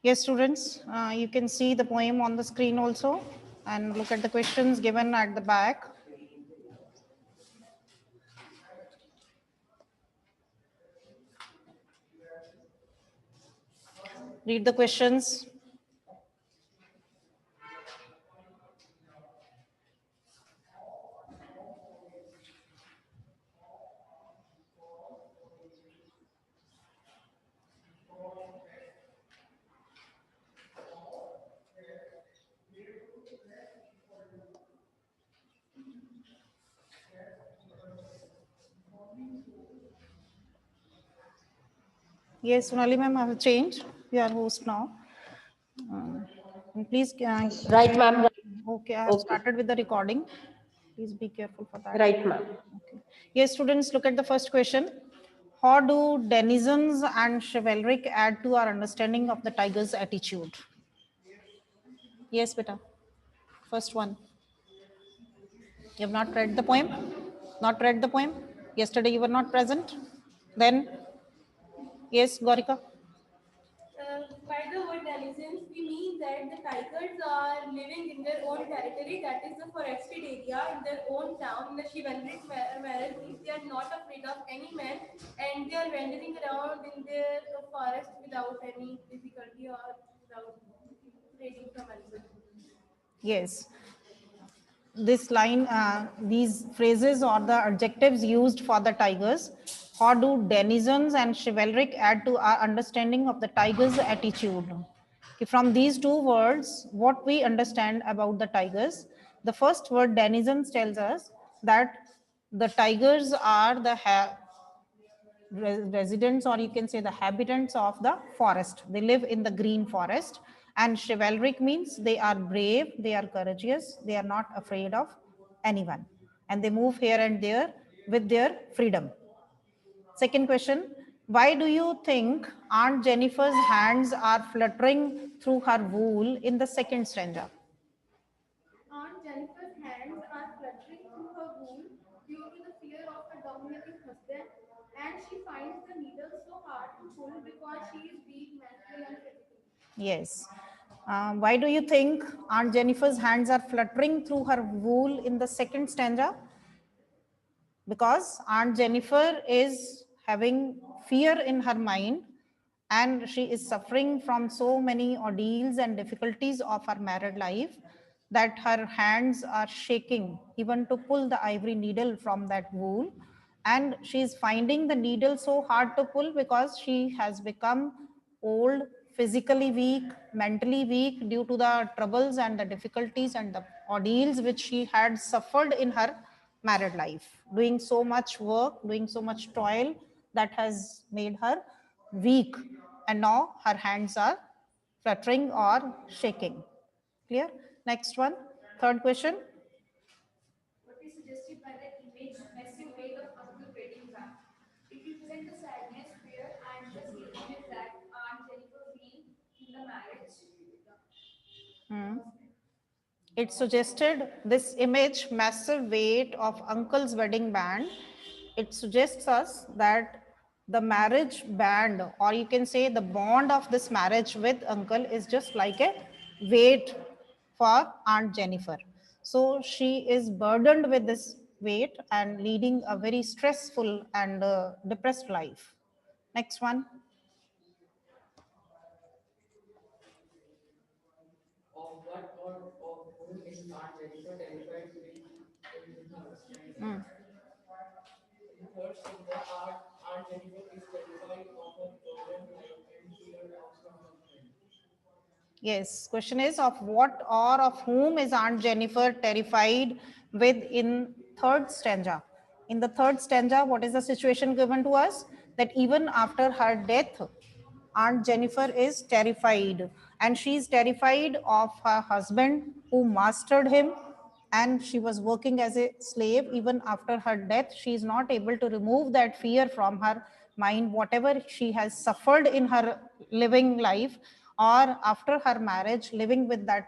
Yes, students, you can see the poem on the screen also and look at the questions given at the back. Read the questions. Yes, Sonali ma'am, I have changed. We are host now. And please, Right, ma'am. okay, I have Okay. started with the recording. Please be careful for that. Right, ma'am. Okay. Yes, students, look at the first question. How do denizens and chivalric add to our understanding of the tiger's attitude? Yes, beta. First one. You have not read the poem? Not read the poem? Yesterday you were not present? Then, yes, Gorika? By the word denizens, we mean that the tigers are living in their own territory, that is the forested area, in their own town, in the chivalric marriage. They are not afraid of any man, and they are wandering around in their forest without any difficulty or without raiding from anybody. Yes. This line, these phrases or the adjectives used for the tigers. How do denizens and chivalric add to our understanding of the tiger's attitude? Okay, from these two words, what we understand about the tigers? The first word, denizens, tells us that the tigers are the residents, or you can say the habitants of the forest. They live in the green forest. And chivalric means they are brave, they are courageous, they are not afraid of anyone, and they move here and there with their freedom. Second question, why do you think Aunt Jennifer's hands are fluttering through her wool in the second stanza? Aunt Jennifer's hands are fluttering through her wool due to the fear of her dominating husband, and she finds the needle so hard to pull because she is weak mentally and physically. Yes. Why do you think Aunt Jennifer's hands are fluttering through her wool in the second stanza? Because Aunt Jennifer is having fear in her mind and she is suffering from so many ordeals and difficulties of her married life that her hands are shaking even to pull the ivory needle from that wool. And she is finding the needle so hard to pull because she has become old, physically weak, mentally weak due to the troubles and the difficulties and the ordeals which she had suffered in her married life, doing so much work, doing so much toil that has made her weak. And now her hands are fluttering or shaking. Clear? Next one. Third question. What is suggested by the image massive weight of Uncle wedding band? It represents the sadness, fear, and the seriousness that Aunt Jennifer feels in the marriage. It suggested this image, massive weight of uncle's wedding band. It suggests us that the marriage band, or you can say the bond of this marriage with uncle, is just like a weight for Aunt Jennifer. So she is burdened with this weight and leading a very stressful and depressed life. Next one. Yes, question is of what or of whom is Aunt Jennifer terrified with in third stanza? In the third stanza, what is the situation given to us? That even after her death, Aunt Jennifer is terrified, and she is terrified of her husband who mastered him, and she was working as a slave. Even after her death, she is not able to remove that fear from her mind. Whatever she has suffered in her living life or after her marriage, living with that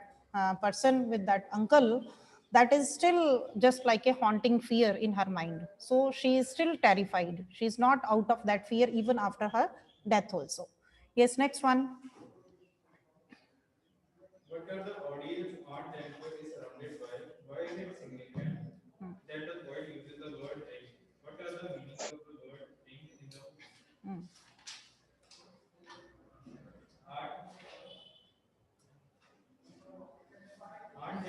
person, with that uncle, that is still just like a haunting fear in her mind. So she is still terrified. She is not out of that fear even after her death also. Yes, next one. Jennifer is surrounded by. Why is it significant that the poet uses the word ring? What are the meanings of the word ring in the poem? Art, Aunt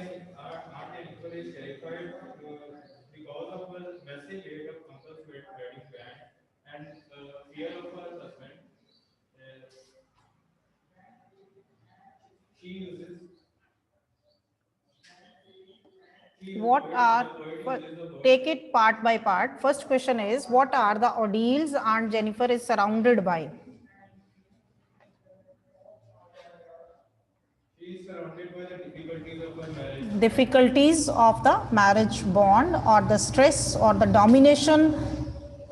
Jennifer is terrified because of her massive weight of uncle's wedding band and fear of her husband. Uh, she uses What are, the poet uses the word. take it part by part. First question is, what are the ordeals Aunt Jennifer is surrounded by? She is surrounded by the difficulties of her marriage. Difficulties of the marriage bond, or the stress or the domination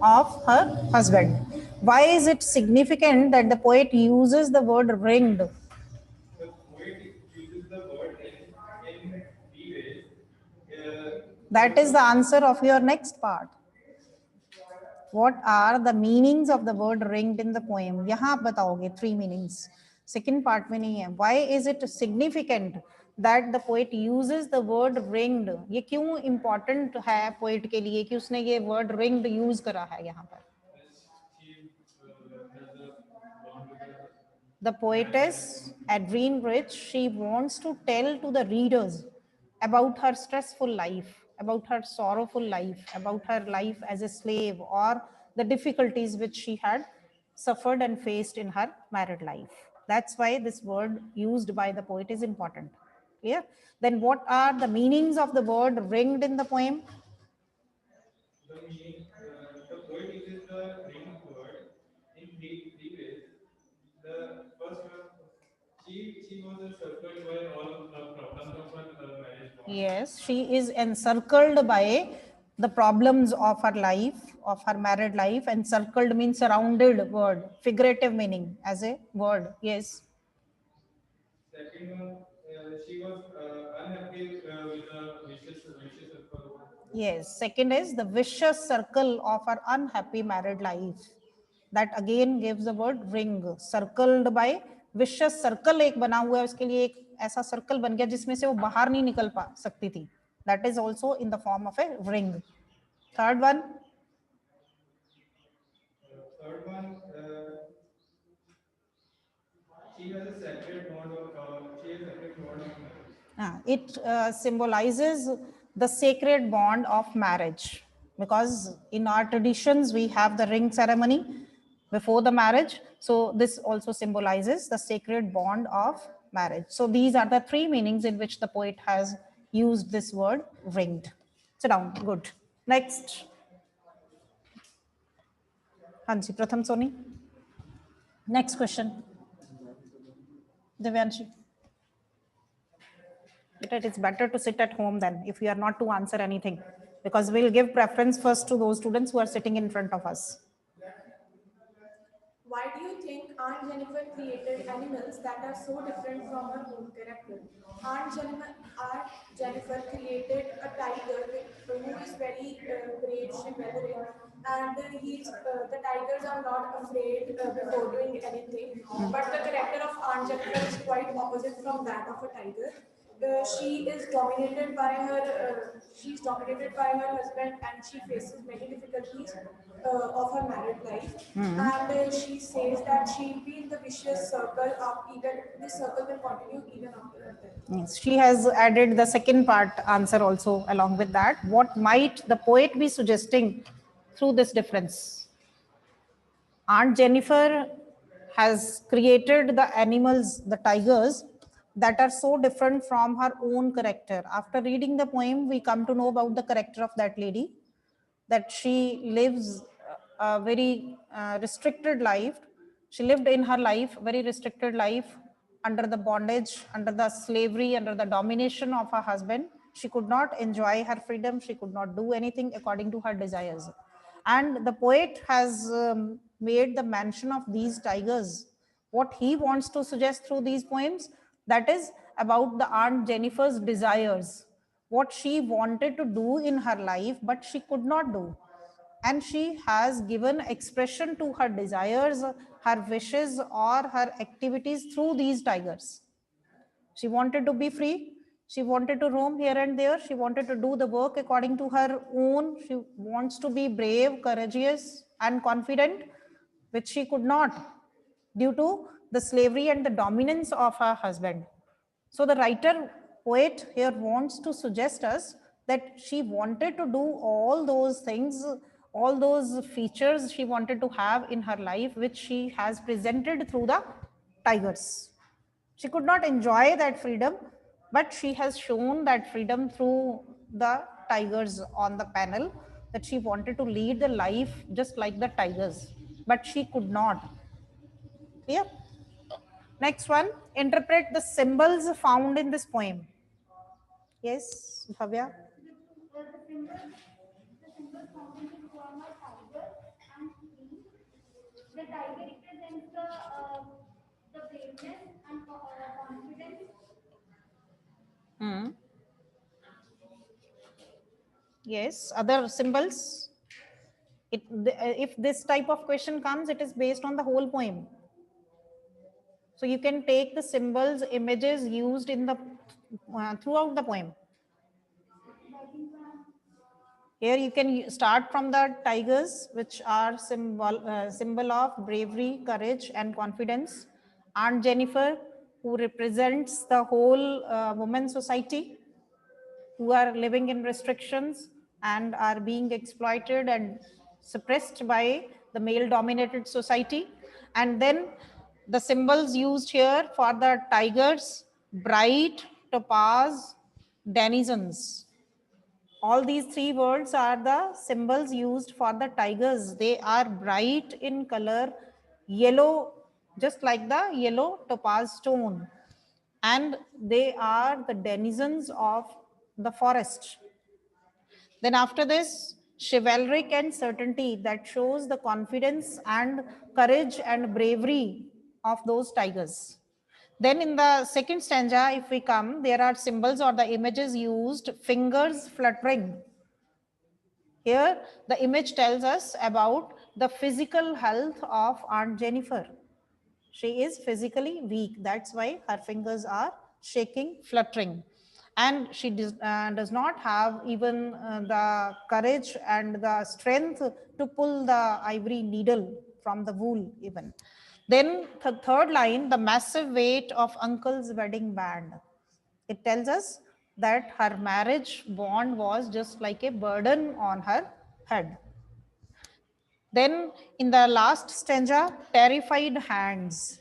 of her husband. Why is it significant that the poet uses the word ringed? The poet uses the word ring in three ways. That is the answer of your next part. What are the meanings of the word ringed in the poem? यहाँ आप बताओगे 3 meanings. Second part में नहीं है. Why is it significant that the poet uses the word ringed? ये क्यों important है poet के लिए कि उसने ये word ringed use करा है यहाँ पर? She has a bond with her. The poetess Adrienne Rich, she wants to tell to the readers about her stressful life, about her sorrowful life, about her life as a slave, or the difficulties which she had suffered and faced in her married life. That's why this word used by the poet is important. Clear? Then what are the meanings of the word ringed in the poem? The meaning, the poet uses the ring word in three ways. The first one, she was encircled by all of the problems of her marriage bond. Yes, she is encircled by the problems of her life, of her married life. Encircled means surrounded word, figurative meaning as a word. Yes. Second one, she was unhappy with the vicious circle. Yes. Second is the vicious circle of her unhappy married life. That again gives the word ring. Circled by vicious circle एक बना हुआ है उसके लिए एक ऐसा circle बन गया जिसमें से वो बाहर नहीं निकल पा सकती थी. That is also in the form of a ring. Third one. Third one, she has a sacred bond of she has a sacred bond of marriage. It symbolizes the sacred bond of marriage, because in our traditions we have the ring ceremony before the marriage. So this also symbolizes the sacred bond of marriage. So these are the 3 meanings in which the poet has used this word ringed. Sit down. Good. Next. Hansi Pratham Soni. Next question. Divyanshi. It's better to sit at home then if you are not to answer anything, because we'll give preference first to those students who are sitting in front of us. Why do you think Aunt Jennifer created animals that are so different from her own character? Aunt Jennifer created a tiger who is very brave, chivalric, and the tigers are not afraid before doing anything. But the character of Aunt Jennifer is quite opposite from that of a tiger. She's dominated by her husband, and she faces many difficulties of her married life. And she says that she'll be in the vicious circle of even this circle will continue even after her death. Yes, she has added the second part answer also along with that. What might the poet be suggesting through this difference? Aunt Jennifer has created the animals, the tigers, that are so different from her own character. After reading the poem, we come to know about the character of that lady, that she lives a very restricted life. She lived in her life, very restricted life, under the bondage, under the slavery, under the domination of her husband. She could not enjoy her freedom. She could not do anything according to her desires. And the poet has made the mention of these tigers. What he wants to suggest through these poems, that is about the Aunt Jennifer's desires, what she wanted to do in her life, but she could not do. And she has given expression to her desires, her wishes, or her activities through these tigers. She wanted to be free. She wanted to roam here and there. She wanted to do the work according to her own. She wants to be brave, courageous, and confident, which she could not due to the slavery and the dominance of her husband. So the writer poet here wants to suggest us that she wanted to do all those things, all those features she wanted to have in her life, which she has presented through the tigers. She could not enjoy that freedom, but she has shown that freedom through the tigers on the panel, that she wanted to lead the life just like the tigers, but she could not. Clear? Next one, interpret the symbols found in this poem. Yes, Bhavya. The symbols found in this poem are tiger and tree. The tiger represents the braveness and confidence. Hmm. Yes, other symbols. If this type of question comes, it is based on the whole poem. So you can take the symbols, images used in the throughout the poem. Here you can start from the tigers, which are symbol of bravery, courage, and confidence. Aunt Jennifer, who represents the whole women society, who are living in restrictions and are being exploited and suppressed by the male dominated society. And then the symbols used here for the tigers: bright, topaz, denizens. All these three words are the symbols used for the tigers. They are bright in color, yellow, just like the yellow topaz stone, and they are the denizens of the forest. Then after this, chivalric and certainty, that shows the confidence and courage and bravery of those tigers. Then in the second stanza, if we come, there are symbols or the images used: fingers fluttering. Here, the image tells us about the physical health of Aunt Jennifer. She is physically weak. That's why her fingers are shaking, fluttering. And she does not have even the courage and the strength to pull the ivory needle from the wool even. Then the third line, the massive weight of uncle's wedding band. It tells us that her marriage bond was just like a burden on her head. Then in the last stanza, terrified hands,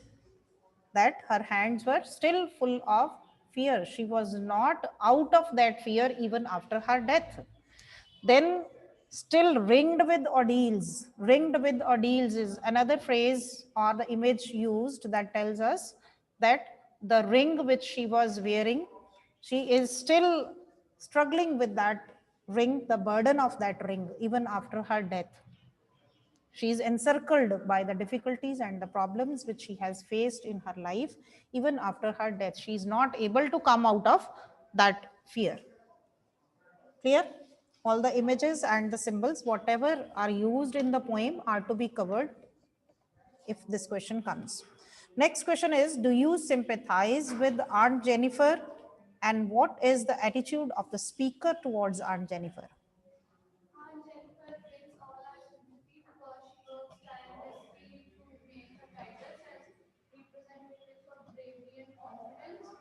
that her hands were still full of fear. She was not out of that fear even after her death. Then still ringed with ordeals. Ringed with ordeals is another phrase or the image used that tells us that the ring which she was wearing, she is still struggling with that ring, the burden of that ring, even after her death. She is encircled by the difficulties and the problems which she has faced in her life. Even after her death, she is not able to come out of that fear. Clear? All the images and the symbols, whatever are used in the poem, are to be covered if this question comes. Next question is, do you sympathize with Aunt Jennifer? And what is the attitude of the speaker towards Aunt Jennifer? Aunt Jennifer brings all our sympathy because she works tirelessly to make her titles as representatives of bravery and confidence.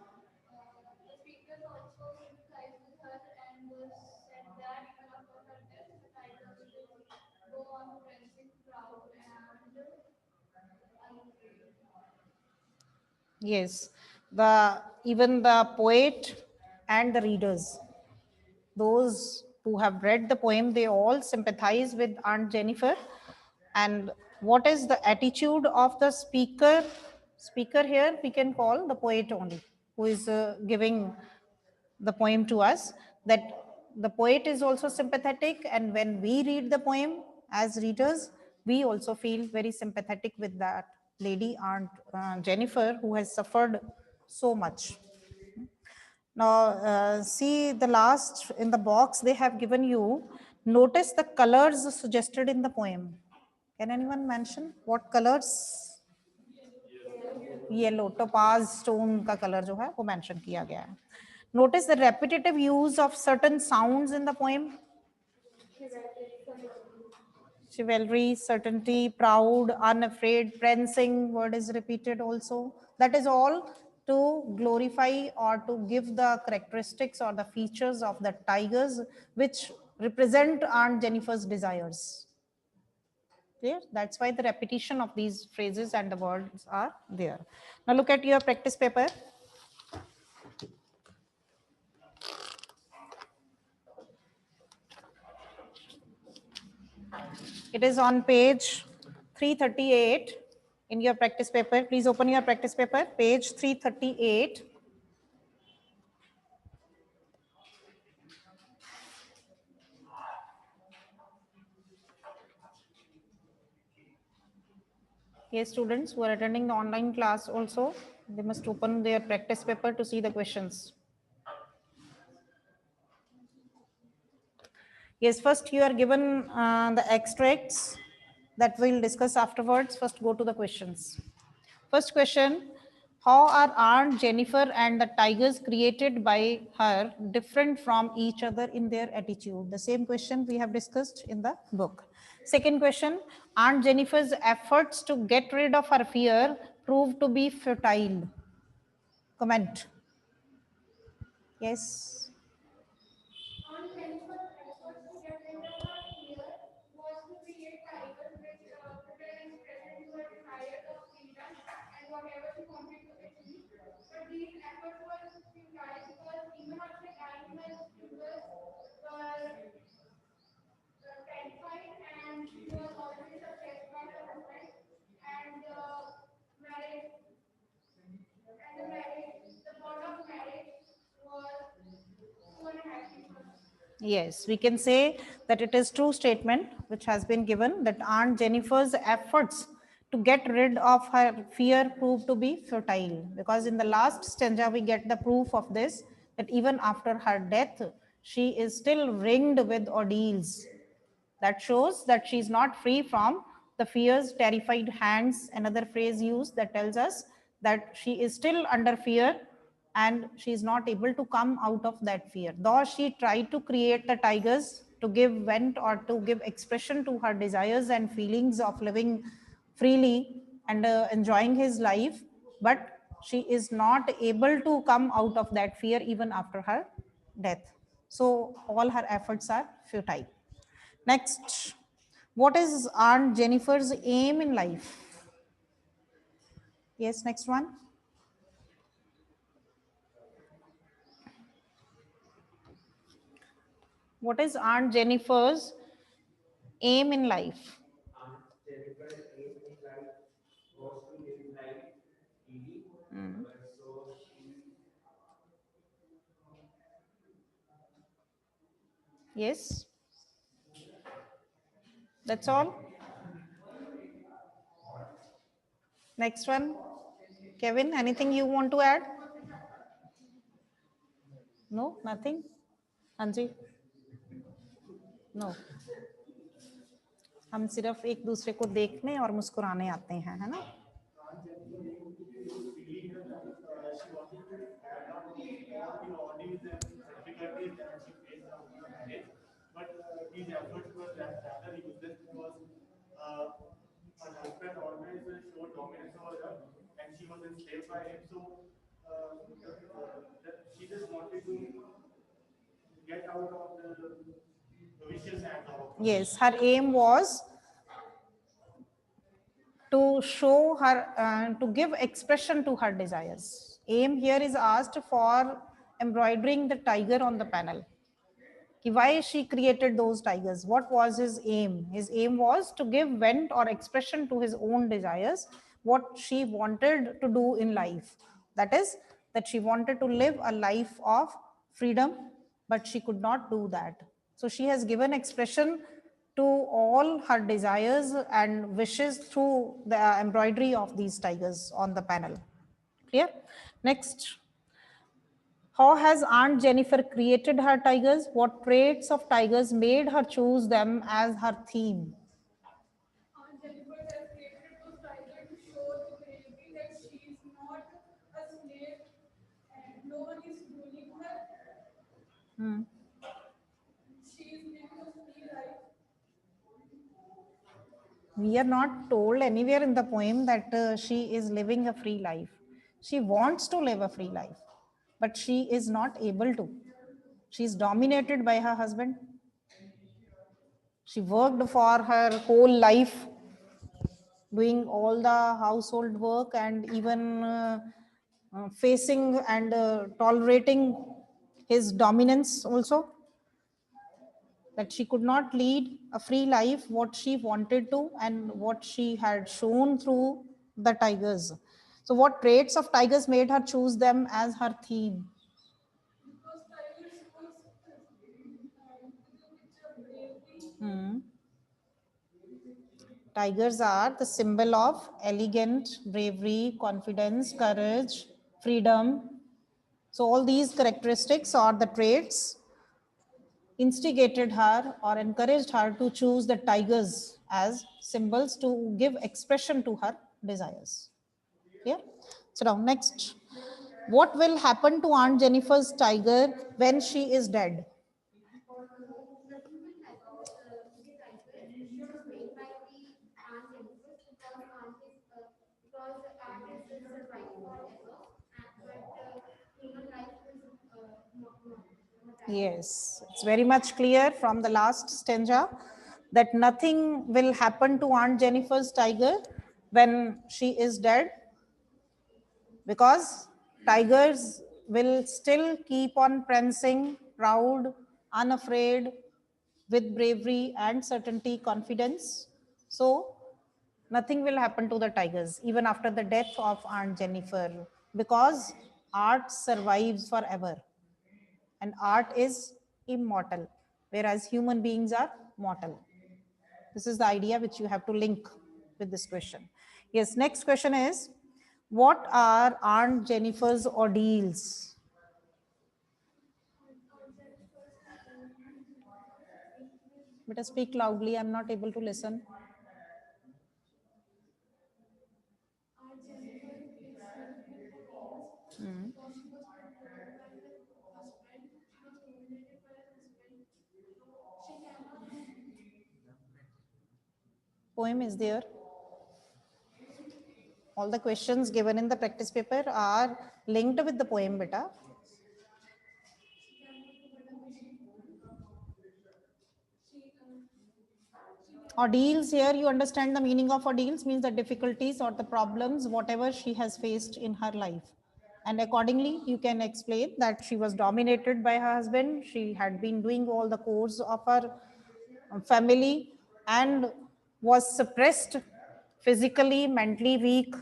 The speakers also sympathize with her and said that even after her death, the titles will go on praising proud and unafraid. Yes, even the poet and the readers, those who have read the poem, they all sympathize with Aunt Jennifer. And what is the attitude of the speaker? Speaker here we can call the poet only, who is giving the poem to us, that the poet is also sympathetic, and when we read the poem as readers, we also feel very sympathetic with that lady Aunt Jennifer, who has suffered so much. Now, see the last in the box they have given you. Notice the colors suggested in the poem. Can anyone mention what colors? Yellow, topaz stone का colour जो है वो mention किया गया है. Notice the repetitive use of certain sounds in the poem. Chivalry, certainty, proud, unafraid, prancing, word is repeated also. That is all to glorify or to give the characteristics or the features of the tigers which represent Aunt Jennifer's desires. Clear? That's why the repetition of these phrases and the words are there. Now look at your practice paper. It is on page 338 in your practice paper. Please open your practice paper, page 338. Yes, students who are attending the online class also, they must open their practice paper to see the questions. Yes, first you are given the extracts that we'll discuss afterwards. First go to the questions. First question, how are Aunt Jennifer and the tigers created by her different from each other in their attitude? The same question we have discussed in the book. Second question, Aunt Jennifer's efforts to get rid of her fear proved to be futile. Comment. Yes. On Jennifer's efforts to get rid of her fear was to create tigers which put an expression to her desires of freedom and whatever she wanted to achieve. But these efforts were futile because even after dying, her fingers were terrified and she was already suppressed by her husband and marriage the thought of marriage was so unhappy for her. Yes, we can say that it is true statement which has been given that Aunt Jennifer's efforts to get rid of her fear proved to be futile, because in the last stanza we get the proof of this, that even after her death she is still ringed with ordeals. That shows that she is not free from the fear's terrified hands. Another phrase used that tells us that she is still under fear and she is not able to come out of that fear. Though she tried to create the tigers to give vent or to give expression to her desires and feelings of living freely and enjoying his life, but she is not able to come out of that fear even after her death. So all her efforts are futile. Next, what is Aunt Jennifer's aim in life? Yes, next one. What is Aunt Jennifer's aim in life? Hmm. Yes, that's all. Next one. Kevin, anything you want to add? No, nothing? Anji? No. हम सिर्फ एक दूसरे को देखने और मुस्कुराने आते हैं, है ना? But these efforts were rather useless because her husband always showed dominance over her and she was enslaved by him. So she just wanted to get out of the vicious hands of. Yes, her aim was to show her, to give expression to her desires. Aim here is asked for embroidering the tiger on the panel. Why she created those tigers? What was his aim? His aim was to give vent or expression to his own desires, what she wanted to do in life. That is, that she wanted to live a life of freedom, but she could not do that. So she has given expression to all her desires and wishes through the embroidery of these tigers on the panel. Clear? Next. How has Aunt Jennifer created her tigers? What traits of tigers made her choose them as her theme? Aunt Jennifer has created those tigers to show the bravery that she is not a slave and no one is ruling her She is living a free life. We are not told anywhere in the poem that she is living a free life. She wants to live a free life, but she is not able to. She is dominated by her husband. She worked for her whole life, doing all the household work and even facing and tolerating his dominance also, that she could not lead a free life what she wanted to and what she had shown through the tigers. So what traits of tigers made her choose them as her theme? Because tiger shows picture of bravery. Tigers are the symbol of elegant bravery, confidence, courage, freedom. So all these characteristics or the traits instigated her or encouraged her to choose the tigers as symbols to give expression to her desires. Yeah. So now next, what will happen to Aunt Jennifer's tiger when she is dead? Nothing will happen to the tiger which was made by the Aunt Jennifer because art is surviving forever, but human life is not that. Yes, it's very much clear from the last stanza that nothing will happen to Aunt Jennifer's tiger when she is dead, because tigers will still keep on prancing, proud, unafraid, with bravery and certainty, confidence. So nothing will happen to the tigers even after the death of Aunt Jennifer, because art survives forever and art is immortal, whereas human beings are mortal. This is the idea which you have to link with this question. Yes, next question is, what are Aunt Jennifer's ordeals? Better speak loudly, I'm not able to listen. Aunt Jennifer is living with ordeals because she was protected by her husband. She was dominated by her husband. She cannot. Poem is there. All the questions given in the practice paper are linked with the poem, beta. Ordeals, here you understand the meaning of ordeals means the difficulties or the problems, whatever she has faced in her life. And accordingly, you can explain that she was dominated by her husband. She had been doing all the chores of her family and was suppressed physically, mentally weak.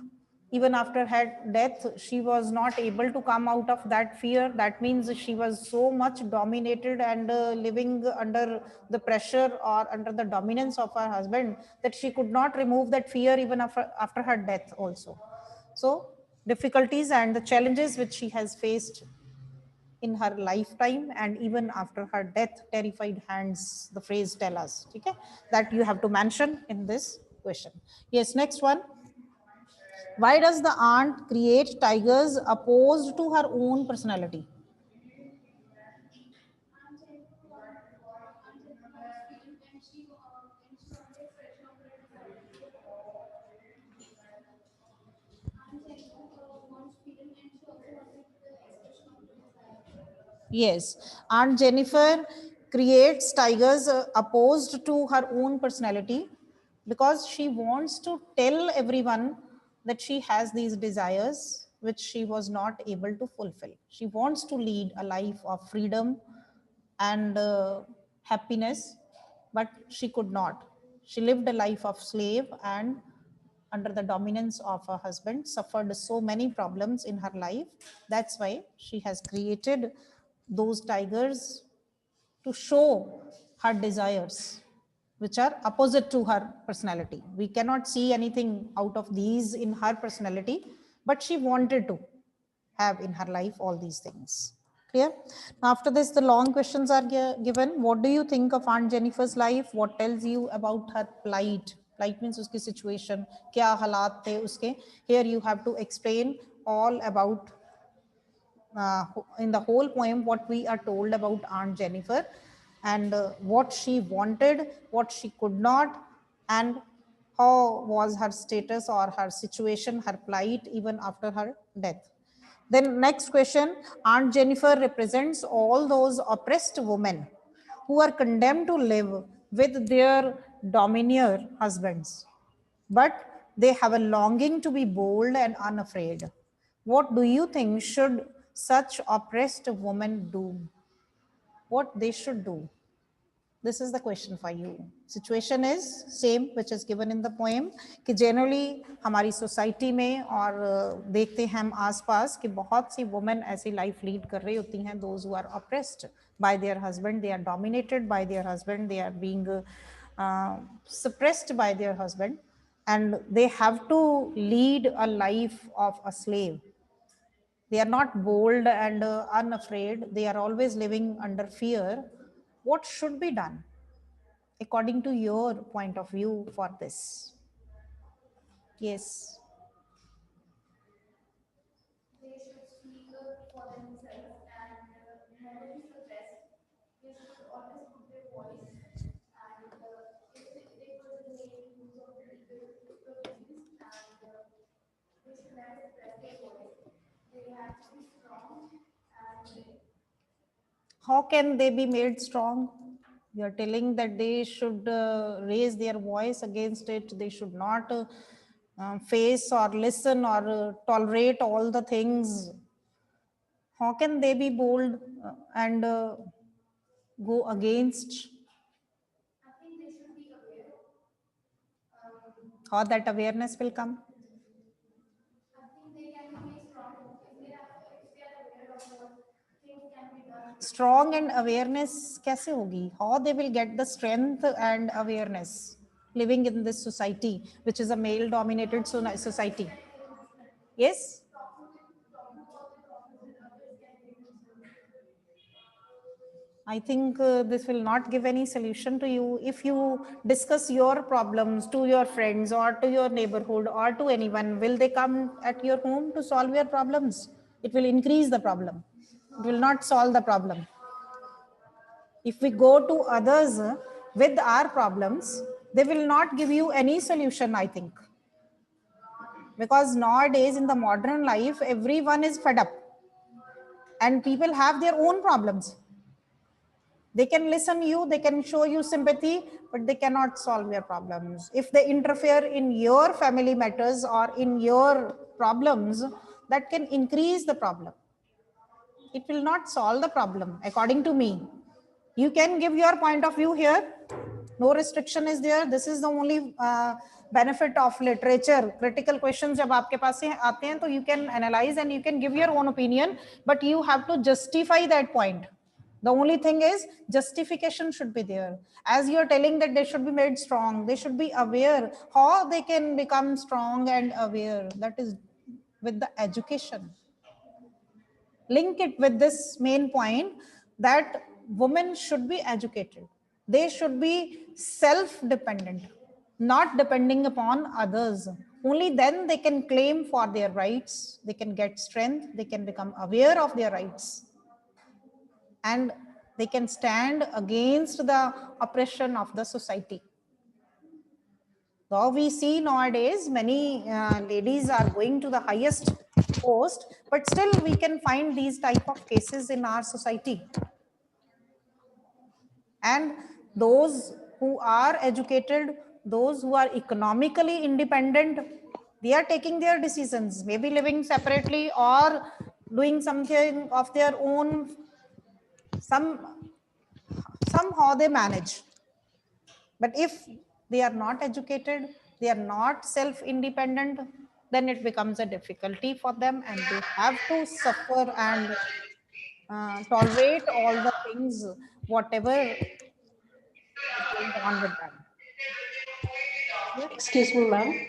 Even after her death, she was not able to come out of that fear. That means she was so much dominated and living under the pressure or under the dominance of her husband that she could not remove that fear even after her death also. So difficulties and the challenges which she has faced in her lifetime and even after her death, terrified hands, the phrase tell us, okay, that you have to mention in this question. Yes, next one. Why does the aunt create tigers opposed to her own personality? Aunt Jennifer wants freedom and she wants the expression of her desire. Aunt Jennifer wants freedom and she also wanted the expression of her desire. Yes, Aunt Jennifer creates tigers opposed to her own personality because she wants to tell everyone that she has these desires which she was not able to fulfill. She wants to lead a life of freedom and happiness, but she could not. She lived a life of slave and under the dominance of her husband, suffered so many problems in her life. That's why she has created those tigers to show her desires, which are opposite to her personality. We cannot see anything out of these in her personality, but she wanted to have in her life all these things. Clear? After this, the long questions are given. What do you think of Aunt Jennifer's life? What tells you about her plight? Plight means uski situation. Kya halat the uske? Here you have to explain all about in the whole poem, what we are told about Aunt Jennifer, and what she wanted, what she could not, and how was her status or her situation, her plight, even after her death. Then next question, Aunt Jennifer represents all those oppressed women who are condemned to live with their domineer husbands, but they have a longing to be bold and unafraid. What do you think should such oppressed women do? What they should do? This is the question for you. Situation is same which is given in the poem कि generally हमारी society में और देखते हैं हम आसपास कि बहुत सी women ऐसी life lead कर रही होती हैं, those who are oppressed by their husband, they are dominated by their husband, they are being suppressed by their husband, and they have to lead a life of a slave. They are not bold and unafraid, they are always living under fear. What should be done according to your point of view for this? Yes. They should speak up for themselves and never be suppressed. They should always put their voice, and if they could make use of legal provisions, and they should never suppress their voice. They have to be strong, and How can they be made strong? You are telling that they should raise their voice against it. They should not face or listen or tolerate all the things. How can they be bold and go against? I think they should be aware. How that awareness will come? I think they can be made strong if they are aware of what things can be done. Strong and awareness कैसे होगी? How they will get the strength and awareness living in this society, which is a male dominated society? Yes. I think this will not give any solution to you. If you discuss your problems to your friends or to your neighborhood or to anyone, will they come at your home to solve your problems? It will increase the problem. It will not solve the problem. If we go to others with our problems, they will not give you any solution, I think. Because nowadays in the modern life, everyone is fed up and people have their own problems. They can listen you, they can show you sympathy, but they cannot solve your problems. If they interfere in your family matters or in your problems, that can increase the problem. It will not solve the problem, according to me. You can give your point of view here. No restriction is there. This is the only benefit of literature. Critical questions जब आपके पास से आते हैं, तो you can analyze and you can give your own opinion, but you have to justify that point. The only thing is justification should be there. As you're telling that they should be made strong, they should be aware. How they can become strong and aware? That is with the education. Link it with this main point that women should be educated. They should be self-dependent, not depending upon others. Only then they can claim for their rights, they can get strength, they can become aware of their rights, and they can stand against the oppression of the society. Though we see nowadays many ladies are going to the highest post, but still we can find these type of cases in our society. And those who are educated, those who are economically independent, they are taking their decisions, maybe living separately or doing something of their own. Somehow they manage. But if they are not educated, they are not self-independent, then it becomes a difficulty for them and they have to suffer and tolerate all the things, whatever is going on with them. Excuse me, ma'am.